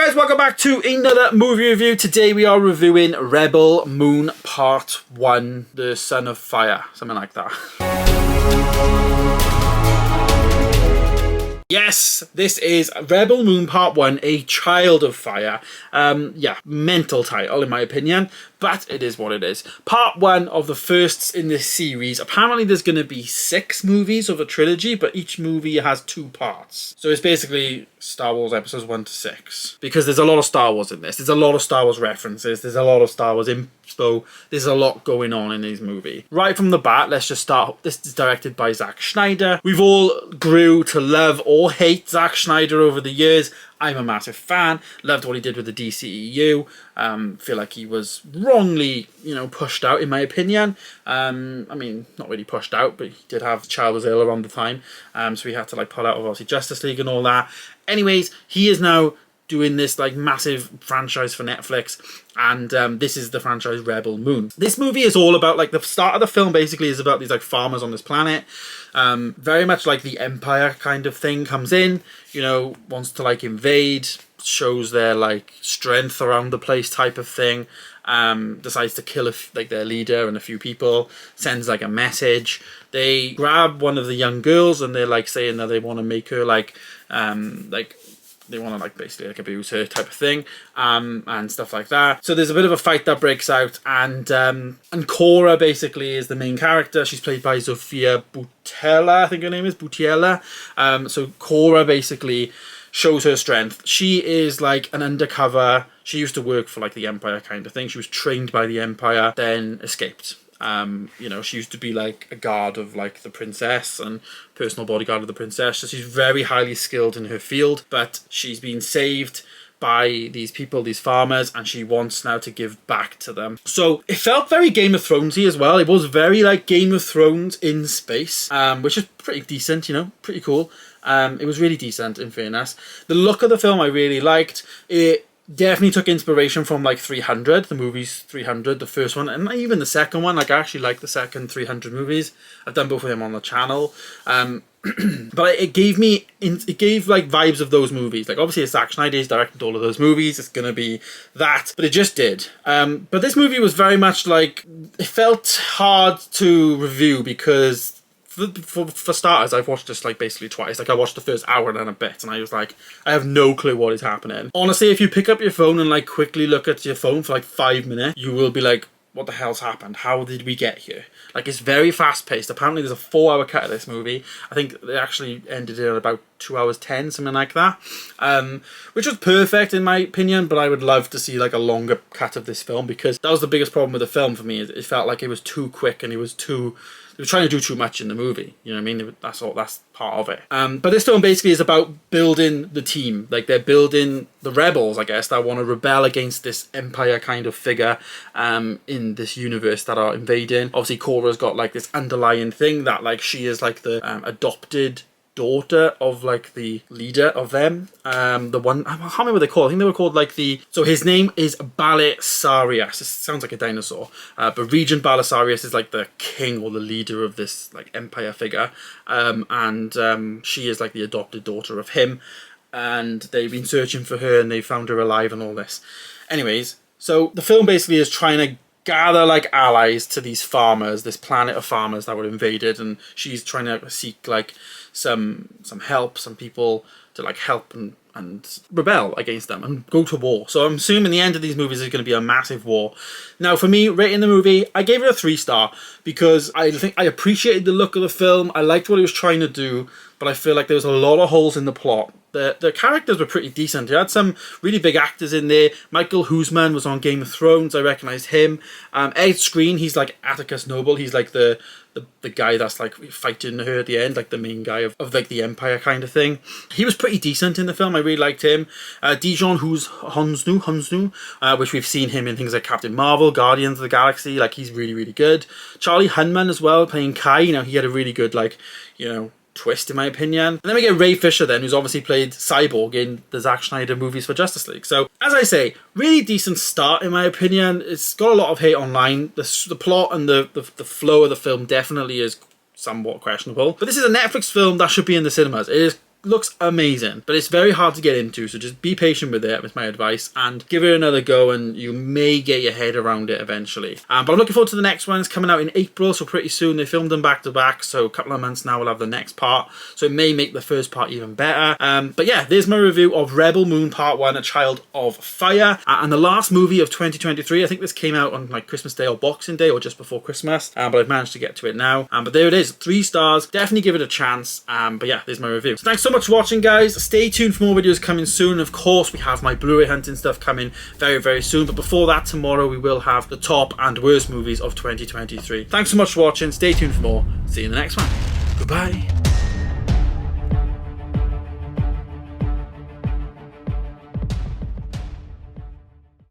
guys, welcome back to another movie review. Today we are reviewing Rebel Moon Part 1, The Son of Fire, something like that. Yes, this is Rebel Moon Part 1, A Child of Fire. Yeah, mental title in my opinion, but it is what it is. Part 1 of the firsts in this series. Apparently there's going to be 6 movies of a trilogy, but each movie has 2 parts. So it's basically Star Wars episodes 1 to 6. Because there's a lot of Star Wars in this. There's a lot of Star Wars references. There's a lot of Star Wars info. There's a lot going on in this movie. Right from the bat, let's just start. This is directed by Zack Snyder. We've all grew to love or hate Zack Snyder over the years. I'm a massive fan. Loved what he did with the DCEU. Feel like he was wrongly, pushed out in my opinion. I mean, not really pushed out, but he did have Child was ill around the time. So he had to pull out of obviously Justice League and all that. Anyways, he is now doing this massive franchise for Netflix, and this is the franchise Rebel Moon. This movie is all about the start of the film basically is about these farmers on this planet. Very much like the Empire kind of thing comes in, wants to invade, shows their strength around the place type of thing. Decides to kill their leader and a few people, sends a message. They grab one of the young girls and they're saying that they want to make her they want to basically abuse her type of thing, and stuff like that. So there's a bit of a fight that breaks out, and Cora basically is the main character. She's played by Sofia Boutella, I think her name is Boutella. So Cora basically shows her strength. She is an undercover. She used to work for the Empire kind of thing. She was trained by the Empire, then escaped. She used to be a guard of the princess and personal bodyguard of the princess. So she's very highly skilled in her field, but she's been saved by these people, these farmers, and she wants now to give back to them. So it felt very Game of Thronesy as well. It was very Game of Thrones in space, which is pretty decent, pretty cool. It was really decent in fairness. The look of the film I really liked. It definitely took inspiration from 300, the movies 300, the first one, and even the second one. I actually like the second 300 movies. I've done both of them on the channel. But it gave vibes of those movies. Obviously it's Zack Snyder, he's directed all of those movies. It's gonna be that, but it just did. But this movie was very much it felt hard to review because for starters, I've watched this basically twice. I watched the first hour and then a bit, and I was I have no clue what is happening. Honestly, if you pick up your phone and quickly look at your phone for 5 minutes, you will be what the hell's happened? How did we get here? It's very fast paced. Apparently there's a 4-hour cut of this movie. I think they actually ended it at about 2 hours 10, something like that. Which was perfect in my opinion, but I would love to see a longer cut of this film, because that was the biggest problem with the film for me. It felt like it was too quick, and it was trying to do too much in the movie. You know what I mean? That's part of it. But this film basically is about building the team. They're building the rebels, I guess, that want to rebel against this Empire kind of figure in this universe that are invading. Obviously, Cora's got this underlying thing that she is the adopted daughter of the leader of them. The one, I can't remember what they called. I think they were called so his name is Balisarius. It sounds like a dinosaur, but Regent Balisarius is the king or the leader of this Empire figure, and she is the adopted daughter of him, and they've been searching for her and they found her alive and all this. Anyways, so the film basically is trying to gather allies to these farmers, this planet of farmers that were invaded, and she's trying to seek some help, some people to help and rebel against them and go to war. So I'm assuming the end of these movies is going to be a massive war. Now for me, rating the movie, I gave it a 3-star because I think I appreciated the look of the film. I liked what it was trying to do, but I feel there was a lot of holes in the plot. The characters were pretty decent. You had some really big actors in there. Michael Huisman was on Game of Thrones. I recognised him. Ed Skrein, he's Atticus Noble. He's the guy that's fighting her at the end, the main guy of the Empire kind of thing. He was pretty decent in the film. I really liked him. Dijon Hunsnu, which we've seen him in things like Captain Marvel, Guardians of the Galaxy. He's really, really good. Charlie Hunnam as well, playing Kai. He had a really good twist in my opinion. And then we get Ray Fisher then, who's obviously played Cyborg in the Zack Snyder movies for Justice League. So as I say, really decent start in my opinion. It's got a lot of hate online. The plot and the flow of the film definitely is somewhat questionable, but this is a Netflix film that should be in the cinemas. It is looks amazing, but it's very hard to get into, so just be patient with it, is my advice, and give it another go, and you may get your head around it eventually. But I'm looking forward to the next one. It's coming out in April, so pretty soon. They filmed them back to back, so a couple of months now we'll have the next part, so it may make the first part even better. But yeah, there's my review of Rebel Moon Part 1, A Child of Fire, and the last movie of 2023. I think this came out on like Christmas Day or Boxing Day or just before Christmas, but I've managed to get to it now. But there it is, 3 stars. Definitely give it a chance. But yeah, there's my review. So thanks so much for watching, guys. Stay tuned for more videos coming soon. Of course, we have my Blu-ray hunting stuff coming very, very soon. But before that, tomorrow we will have the top and worst movies of 2023. Thanks so much for watching. Stay tuned for more. See you in the next one. Goodbye.